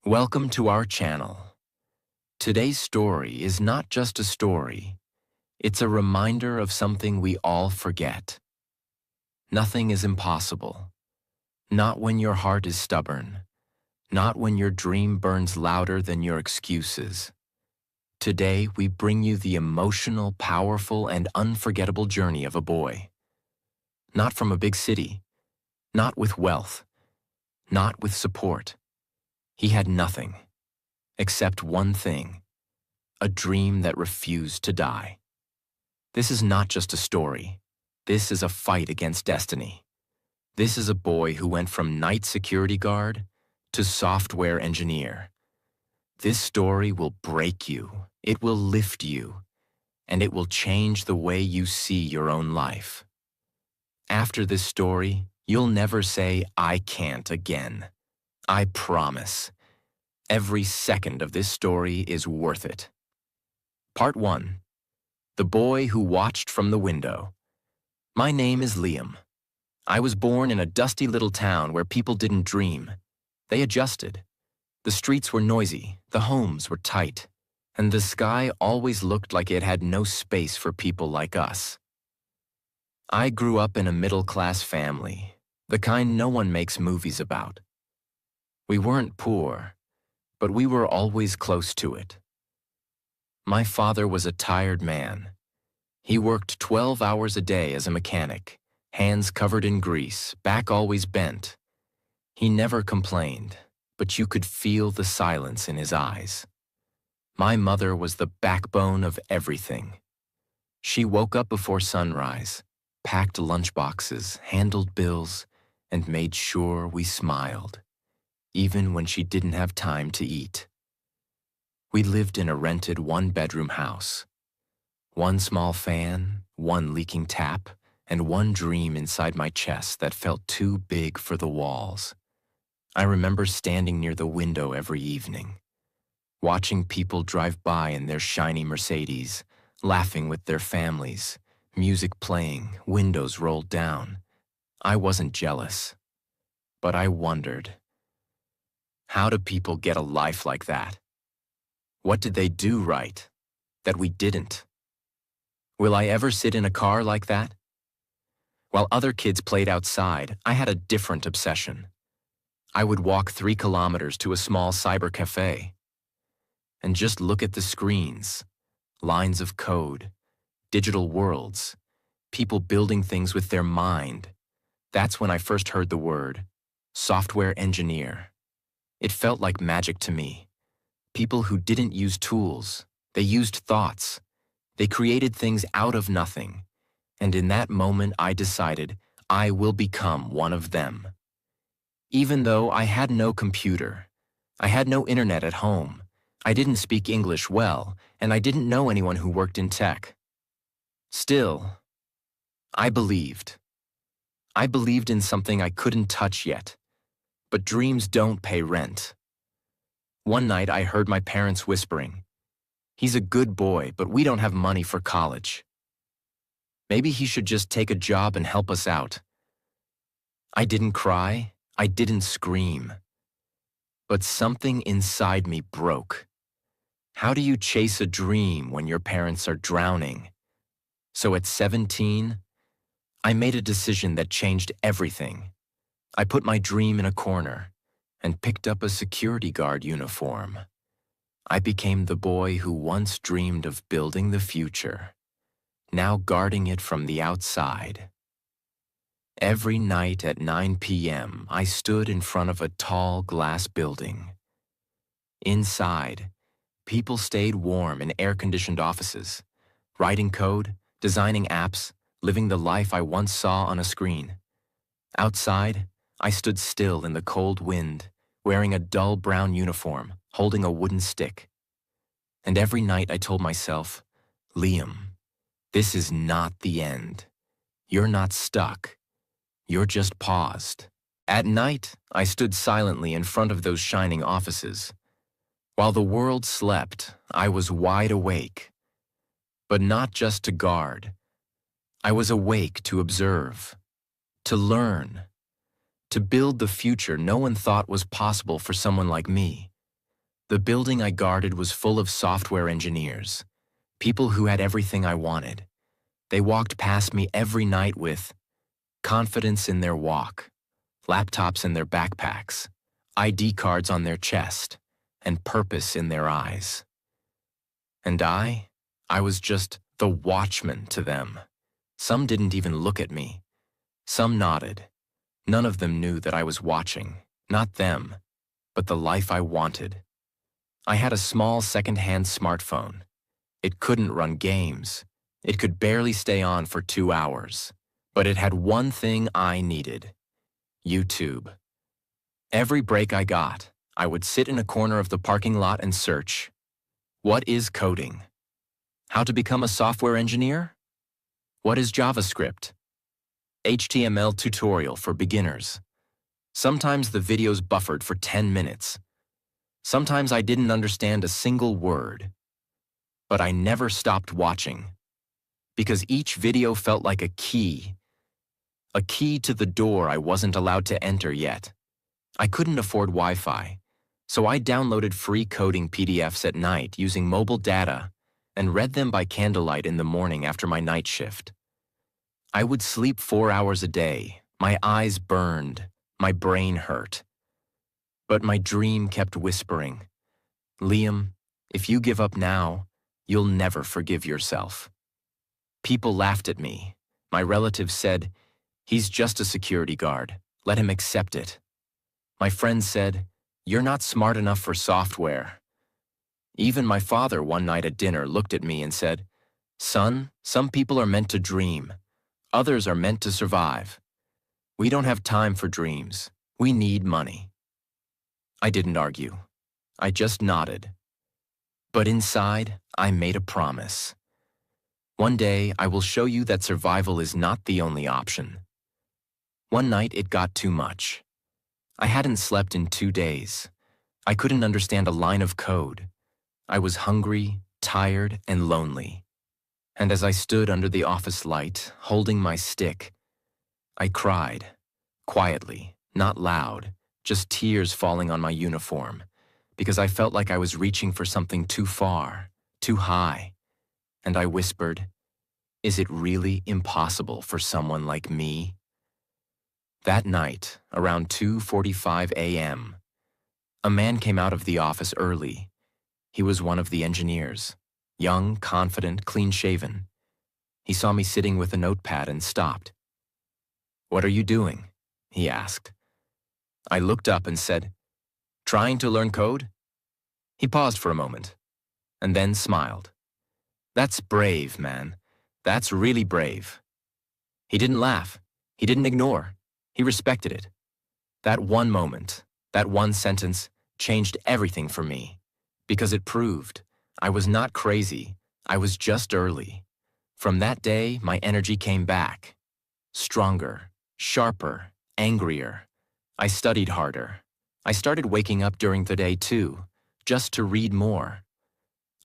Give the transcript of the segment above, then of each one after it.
Welcome to our channel. Today's story is not just a story, it's a reminder of something we all forget. Nothing is impossible. Not when your heart is stubborn. Not when your dream burns louder than your excuses. Today, we bring you the emotional, powerful, and unforgettable journey of a boy. Not from a big city, not with wealth, not with support. He had nothing, except one thing, a dream that refused to die. This is not just a story. This is a fight against destiny. This is a boy who went from night security guard to software engineer. This story will break you, it will lift you, and it will change the way you see your own life. After this story, you'll never say, "I can't" again. I promise. Every second of this story is worth it. Part 1. The Boy Who Watched from the Window. My name is Liam. I was born in a dusty little town where people didn't dream. They adjusted. The streets were noisy, the homes were tight, and the sky always looked like it had no space for people like us. I grew up in a middle-class family, the kind no one makes movies about. We weren't poor, but we were always close to it. My father was a tired man. He worked 12 hours a day as a mechanic, hands covered in grease, back always bent. He never complained, but you could feel the silence in his eyes. My mother was the backbone of everything. She woke up before sunrise, packed lunchboxes, handled bills, and made sure we smiled, even when she didn't have time to eat. We lived in a rented one-bedroom house. One small fan, one leaking tap, and one dream inside my chest that felt too big for the walls. I remember standing near the window every evening, watching people drive by in their shiny Mercedes, laughing with their families, music playing, windows rolled down. I wasn't jealous, but I wondered, how do people get a life like that? What did they do right that we didn't? Will I ever sit in a car like that? While other kids played outside, I had a different obsession. I would walk 3 kilometers to a small cyber cafe and just look at the screens, lines of code, digital worlds, people building things with their mind. That's when I first heard the word software engineer. It felt like magic to me. People who didn't use tools, they used thoughts. They created things out of nothing. And in that moment, I decided I will become one of them. Even though I had no computer, I had no internet at home, I didn't speak English well, and I didn't know anyone who worked in tech. Still, I believed. I believed in something I couldn't touch yet. But dreams don't pay rent. One night I heard my parents whispering, "He's a good boy, but we don't have money for college. Maybe he should just take a job and help us out." I didn't cry, I didn't scream. But something inside me broke. How do you chase a dream when your parents are drowning? So at 17, I made a decision that changed everything. I put my dream in a corner and picked up a security guard uniform. I became the boy who once dreamed of building the future, now guarding it from the outside. Every night at 9 p.m., I stood in front of a tall glass building. Inside, people stayed warm in air-conditioned offices, writing code, designing apps, living the life I once saw on a screen. Outside, I stood still in the cold wind, wearing a dull brown uniform, holding a wooden stick. And every night I told myself, "Liam, this is not the end. You're not stuck. You're just paused." At night, I stood silently in front of those shining offices. While the world slept, I was wide awake. But not just to guard. I was awake to observe, to learn, to build the future no one thought was possible for someone like me. The building I guarded was full of software engineers, people who had everything I wanted. They walked past me every night with confidence in their walk, laptops in their backpacks, ID cards on their chest, and purpose in their eyes. And I was just the watchman to them. Some didn't even look at me. Some nodded. None of them knew that I was watching, not them, but the life I wanted. I had a small second-hand smartphone. It couldn't run games. It could barely stay on for 2 hours. But it had one thing I needed: YouTube. Every break I got, I would sit in a corner of the parking lot and search. What is coding? How to become a software engineer? What is JavaScript? HTML tutorial for beginners. Sometimes the videos buffered for 10 minutes. Sometimes I didn't understand a single word. But I never stopped watching, because each video felt like a key to the door I wasn't allowed to enter yet. I couldn't afford Wi-Fi, so I downloaded free coding PDFs at night using mobile data and read them by candlelight in the morning after my night shift. I would sleep 4 hours a day. My eyes burned. My brain hurt. But my dream kept whispering, "Liam, if you give up now, you'll never forgive yourself." People laughed at me. My relatives said, "He's just a security guard. Let him accept it." My friends said, "You're not smart enough for software." Even my father one night at dinner looked at me and said, "Son, some people are meant to dream. Others are meant to survive. We don't have time for dreams. We need money." I didn't argue. I just nodded. But inside, I made a promise. One day, I will show you that survival is not the only option. One night, it got too much. I hadn't slept in 2 days. I couldn't understand a line of code. I was hungry, tired, and lonely. And as I stood under the office light, holding my stick, I cried, quietly, not loud, just tears falling on my uniform, because I felt like I was reaching for something too far, too high. And I whispered, "Is it really impossible for someone like me?" That night, around 2:45 a.m., a man came out of the office early. He was one of the engineers, young, confident, clean-shaven. He saw me sitting with a notepad and stopped. "What are you doing?" he asked. I looked up and said, "Trying to learn code?" He paused for a moment, and then smiled. "That's brave, man. That's really brave." He didn't laugh. He didn't ignore. He respected it. That one moment, that one sentence, changed everything for me, because it proved I was not crazy. I was just early. From that day, my energy came back. Stronger, sharper, angrier. I studied harder. I started waking up during the day too, just to read more.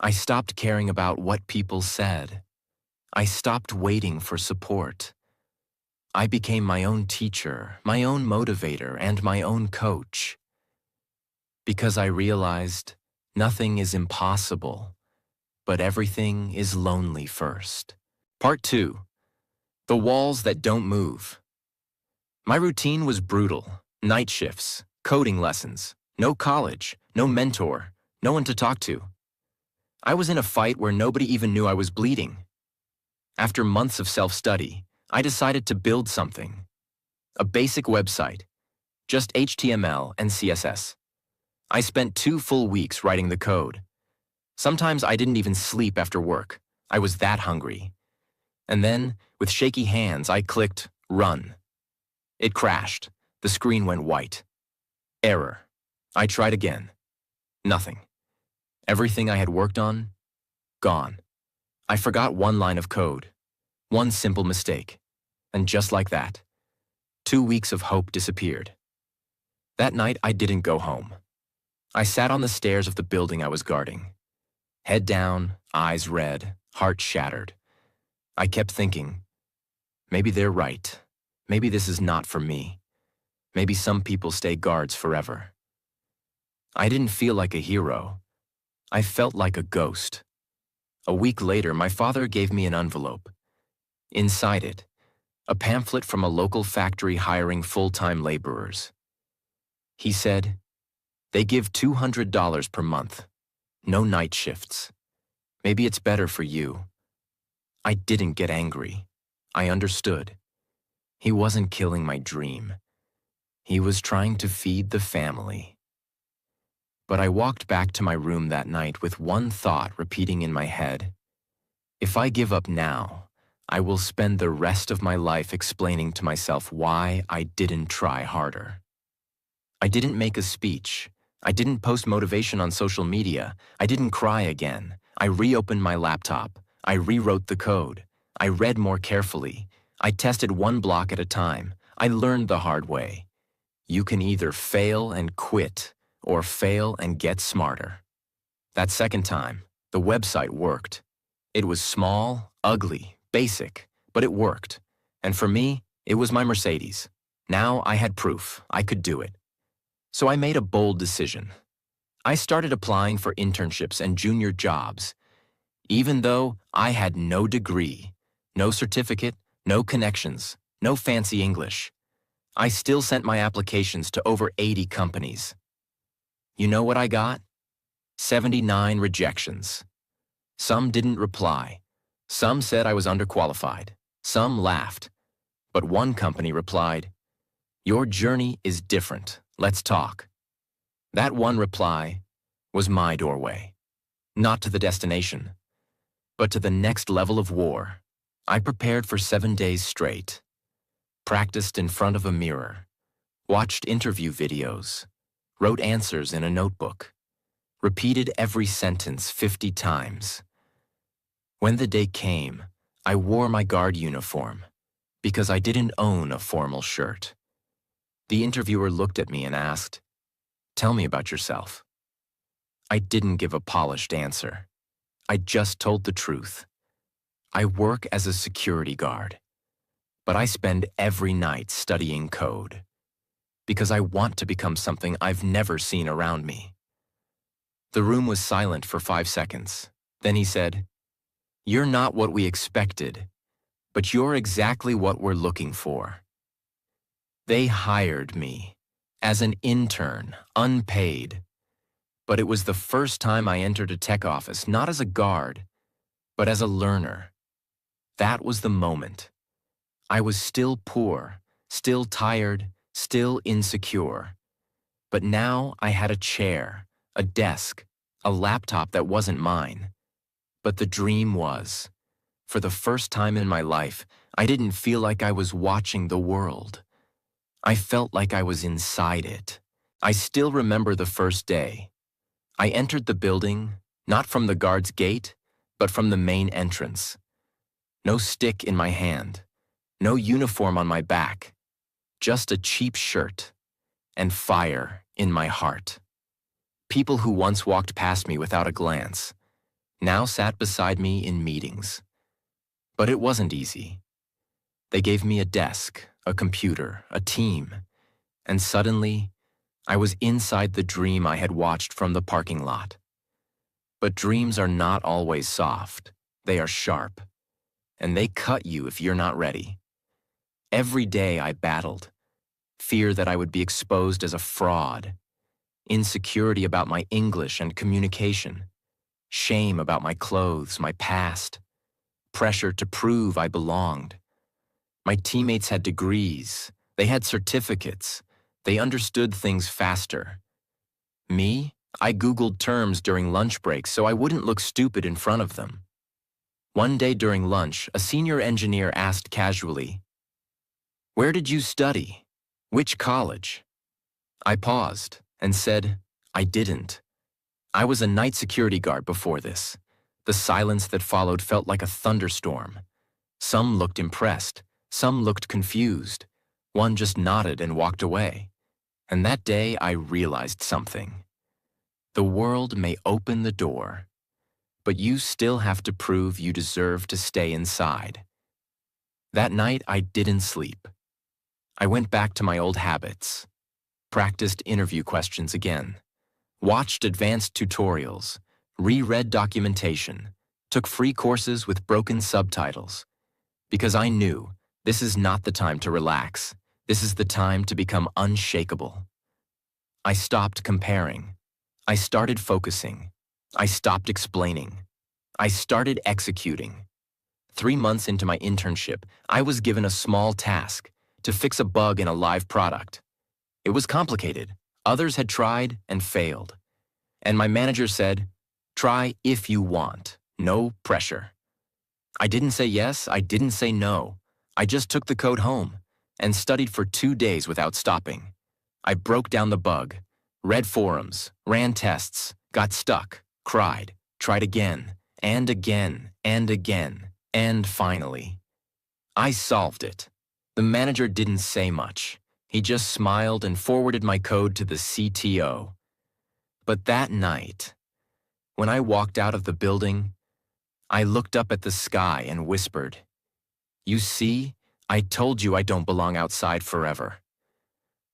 I stopped caring about what people said. I stopped waiting for support. I became my own teacher, my own motivator, and my own coach. Because I realized nothing is impossible, but everything is lonely first. Part 2. The walls that don't move. My routine was brutal. Night shifts, coding lessons, no college, no mentor, no one to talk to. I was in a fight where nobody even knew I was bleeding. After months of self-study, I decided to build something. A basic website, just HTML and CSS. I spent 2 full weeks writing the code. Sometimes I didn't even sleep after work. I was that hungry. And then, with shaky hands, I clicked run. It crashed. The screen went white. Error. I tried again. Nothing. Everything I had worked on, gone. I forgot one line of code, one simple mistake, and just like that, 2 weeks of hope disappeared. That night, I didn't go home. I sat on the stairs of the building I was guarding. Head down, eyes red, heart shattered. I kept thinking, maybe they're right. Maybe this is not for me. Maybe some people stay guards forever. I didn't feel like a hero. I felt like a ghost. A week later, my father gave me an envelope. Inside it, a pamphlet from a local factory hiring full-time laborers. He said, "They give $200 per month. No night shifts. Maybe it's better for you." I didn't get angry. I understood. He wasn't killing my dream. He was trying to feed the family. But I walked back to my room that night with one thought repeating in my head. If I give up now, I will spend the rest of my life explaining to myself why I didn't try harder. I didn't make a speech. I didn't post motivation on social media. I didn't cry again. I reopened my laptop. I rewrote the code. I read more carefully. I tested one block at a time. I learned the hard way. You can either fail and quit or fail and get smarter. That second time, the website worked. It was small, ugly, basic, but it worked. And for me, it was my Mercedes. Now I had proof I could do it. So I made a bold decision. I started applying for internships and junior jobs, even though I had no degree, no certificate, no connections, no fancy English. I still sent my applications to over 80 companies. You know what I got? 79 rejections. Some didn't reply. Some said I was underqualified. Some laughed. But one company replied, "Your journey is different. Let's talk." That one reply was my doorway, not to the destination, but to the next level of war. I prepared for 7 days straight, practiced in front of a mirror, watched interview videos, wrote answers in a notebook, repeated every sentence 50 times. When the day came, I wore my guard uniform because I didn't own a formal shirt. The interviewer looked at me and asked, "Tell me about yourself." I didn't give a polished answer. I just told the truth. I work as a security guard, but I spend every night studying code because I want to become something I've never seen around me. The room was silent for 5 seconds. Then he said, "You're not what we expected, but you're exactly what we're looking for." They hired me as an intern, unpaid. But it was the first time I entered a tech office, not as a guard, but as a learner. That was the moment. I was still poor, still tired, still insecure. But now I had a chair, a desk, a laptop that wasn't mine. But the dream was. For the first time in my life, I didn't feel like I was watching the world. I felt like I was inside it. I still remember the first day. I entered the building, not from the guard's gate, but from the main entrance. No stick in my hand, no uniform on my back, just a cheap shirt and fire in my heart. People who once walked past me without a glance now sat beside me in meetings. But it wasn't easy. They gave me a desk, a computer, a team, and suddenly, I was inside the dream I had watched from the parking lot. But dreams are not always soft. They are sharp, and they cut you if you're not ready. Every day I battled. Fear that I would be exposed as a fraud, insecurity about my English and communication, shame about my clothes, my past, pressure to prove I belonged. My teammates had degrees. They had certificates. They understood things faster. Me, I Googled terms during lunch breaks so I wouldn't look stupid in front of them. One day during lunch, a senior engineer asked casually, "Where did you study? Which college?" I paused and said, "I didn't. I was a night security guard before this." The silence that followed felt like a thunderstorm. Some looked impressed. Some looked confused. One just nodded and walked away. And that day I realized something. The world may open the door, but you still have to prove you deserve to stay inside. That night I didn't sleep. I went back to my old habits, practiced interview questions again, watched advanced tutorials, reread documentation, took free courses with broken subtitles, because I knew this is not the time to relax. This is the time to become unshakable. I stopped comparing. I started focusing. I stopped explaining. I started executing. 3 months into my internship, I was given a small task to fix a bug in a live product. It was complicated. Others had tried and failed. And my manager said, "Try if you want. No pressure." I didn't say yes, I didn't say no. I just took the code home and studied for 2 days without stopping. I broke down the bug, read forums, ran tests, got stuck, cried, tried again, and again, and again, and finally, I solved it. The manager didn't say much. He just smiled and forwarded my code to the CTO. But that night, when I walked out of the building, I looked up at the sky and whispered, "You see, I told you I don't belong outside forever."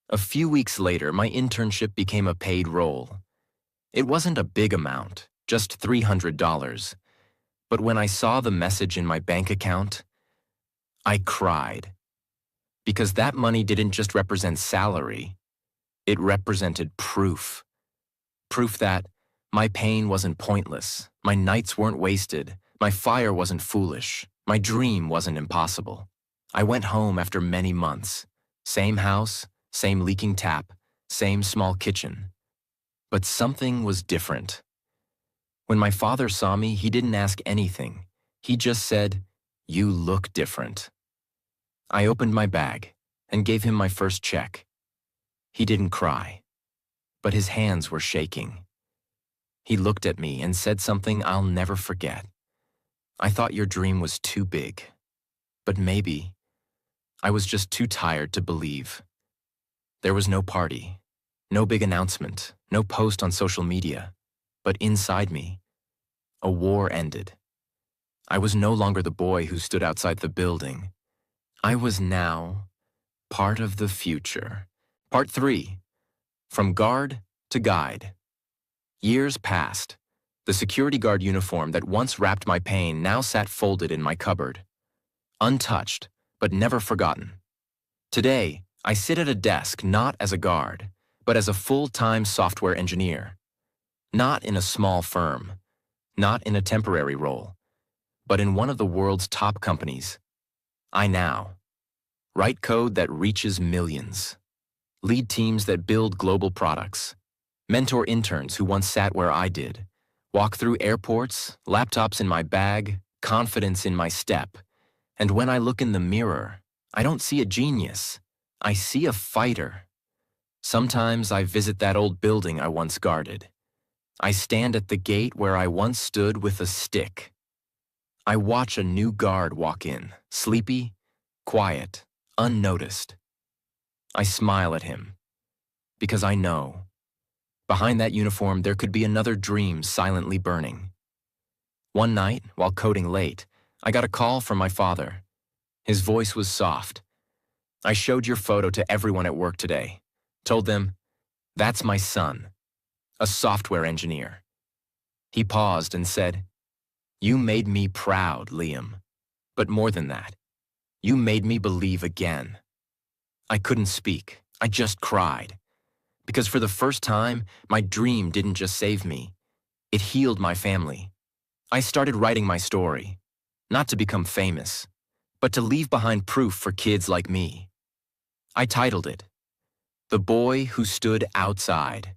A few weeks later, my internship became a paid role. It wasn't a big amount, just $300. But when I saw the message in my bank account, I cried. Because that money didn't just represent salary, it represented proof. Proof that my pain wasn't pointless, my nights weren't wasted, my fire wasn't foolish, my dream wasn't impossible. I went home after many months. Same house, same leaking tap, same small kitchen. But something was different. When my father saw me, he didn't ask anything. He just said, "You look different." I opened my bag and gave him my first check. He didn't cry, but his hands were shaking. He looked at me and said something I'll never forget. "I thought your dream was too big, but maybe I was just too tired to believe." There was no party, no big announcement, no post on social media, but inside me, a war ended. I was no longer the boy who stood outside the building. I was now part of the future. Part 3, from guard to guide. Years passed. The security guard uniform that once wrapped my pain now sat folded in my cupboard. Untouched, but never forgotten. Today, I sit at a desk not as a guard, but as a full-time software engineer. Not in a small firm, not in a temporary role, but in one of the world's top companies. I now write code that reaches millions, lead teams that build global products, mentor interns who once sat where I did, walk through airports, laptops in my bag, confidence in my step. And when I look in the mirror, I don't see a genius. I see a fighter. Sometimes I visit that old building I once guarded. I stand at the gate where I once stood with a stick. I watch a new guard walk in, sleepy, quiet, unnoticed. I smile at him, because I know behind that uniform there could be another dream silently burning. One night, while coding late, I got a call from my father. His voice was soft. "I showed your photo to everyone at work today. Told them, that's my son, a software engineer." He paused and said, "You made me proud, Liam. But more than that, you made me believe again." I couldn't speak. I just cried. Because for the first time, my dream didn't just save me. It healed my family. I started writing my story, not to become famous, but to leave behind proof for kids like me. I titled it, "The Boy Who Stood Outside."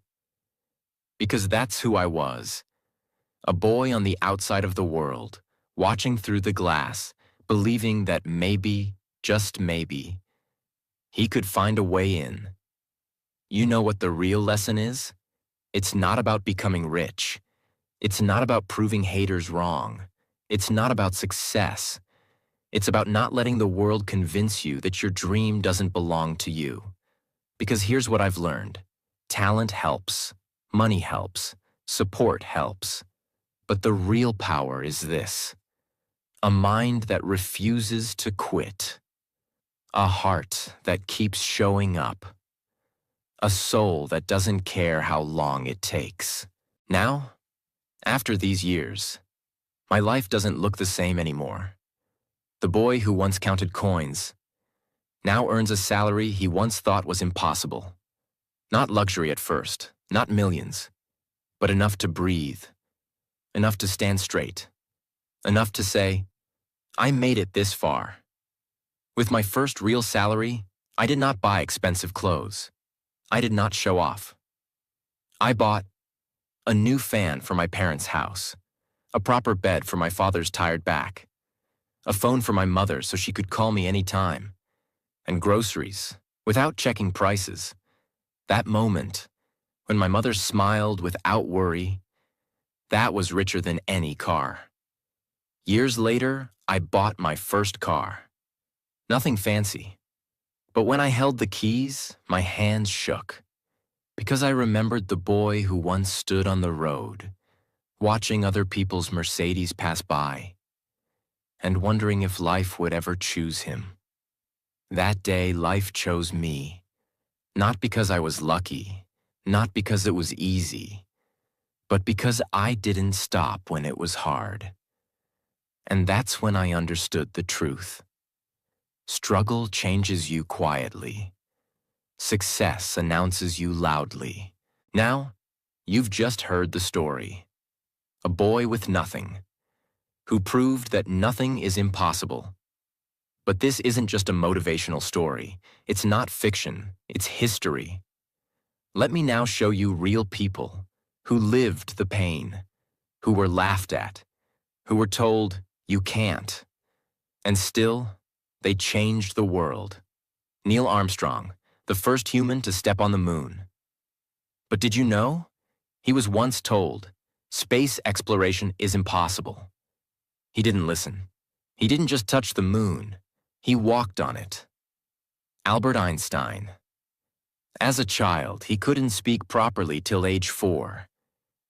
Because that's who I was. A boy on the outside of the world, watching through the glass, believing that maybe, just maybe, he could find a way in. You know what the real lesson is? It's not about becoming rich. It's not about proving haters wrong. It's not about success. It's about not letting the world convince you that your dream doesn't belong to you. Because here's what I've learned. Talent helps. Money helps. Support helps. But the real power is this: a mind that refuses to quit. A heart that keeps showing up. a soul that doesn't care how long it takes. Now, after these years, my life doesn't look the same anymore. The boy who once counted coins now earns a salary he once thought was impossible. Not luxury at first, not millions, but enough to breathe, enough to stand straight, enough to say, I made it this far. With my first real salary, I did not buy expensive clothes. I did not show off. I bought a new fan for my parents' house, a proper bed for my father's tired back, a phone for my mother so she could call me anytime, and groceries without checking prices. That moment, when my mother smiled without worry, that was richer than any car. Years later, I bought my first car. Nothing fancy. But when I held the keys, my hands shook, because I remembered the boy who once stood on the road, watching other people's Mercedes pass by, and wondering if life would ever choose him. That day, life chose me, not because I was lucky, not because it was easy, but because I didn't stop when it was hard. And that's when I understood the truth. Struggle changes you quietly. Success announces you loudly. Now, you've just heard the story. A boy with nothing, who proved that nothing is impossible. But this isn't just a motivational story. It's not fiction, it's history. Let me now show you real people who lived the pain, who were laughed at, who were told, you can't. And still, they changed the world. Neil Armstrong, the first human to step on the moon. But did you know? He was once told, space exploration is impossible. He didn't listen. He didn't just touch the moon. He walked on it. Albert Einstein. As a child, he couldn't speak properly till age 4.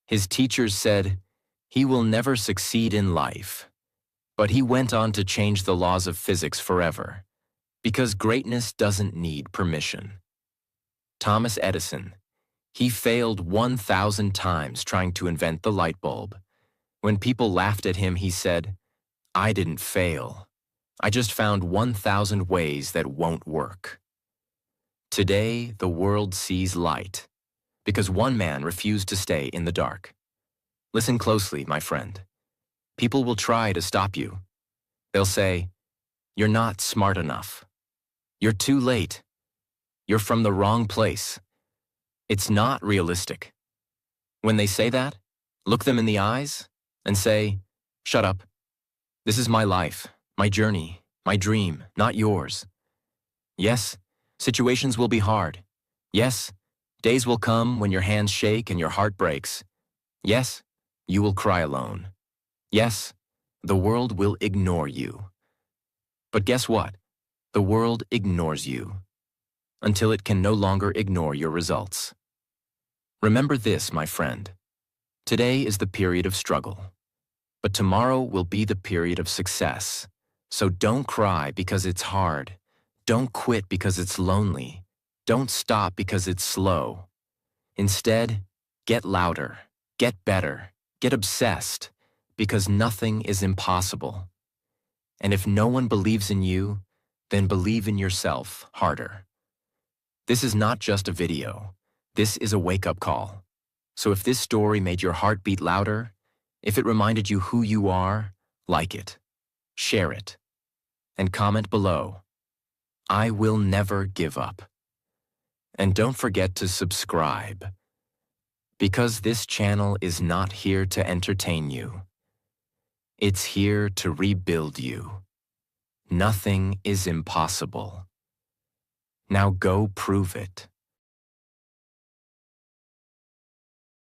His teachers said, he will never succeed in life. But he went on to change the laws of physics forever, because greatness doesn't need permission. Thomas Edison. He failed 1,000 times trying to invent the light bulb. When people laughed at him, he said, I didn't fail. I just found 1,000 ways that won't work. Today, the world sees light, because one man refused to stay in the dark. Listen closely, my friend. People will try to stop you. They'll say, you're not smart enough. You're too late. You're from the wrong place. It's not realistic. When they say that, look them in the eyes and say, shut up. This is my life, my journey, my dream, not yours. Yes, situations will be hard. Yes, days will come when your hands shake and your heart breaks. Yes, you will cry alone. Yes, the world will ignore you. But guess what? The world ignores you until it can no longer ignore your results. Remember this, my friend. Today is the period of struggle, but tomorrow will be the period of success. So don't cry because it's hard. Don't quit because it's lonely. Don't stop because it's slow. Instead, get louder, get better, get obsessed, because nothing is impossible. And if no one believes in you, then believe in yourself harder. This is not just a video. This is a wake-up call. So if this story made your heart beat louder, if it reminded you who you are, like it, share it, and comment below. I will never give up. And don't forget to subscribe, because this channel is not here to entertain you. It's here to rebuild you. Nothing is impossible. Now go prove it.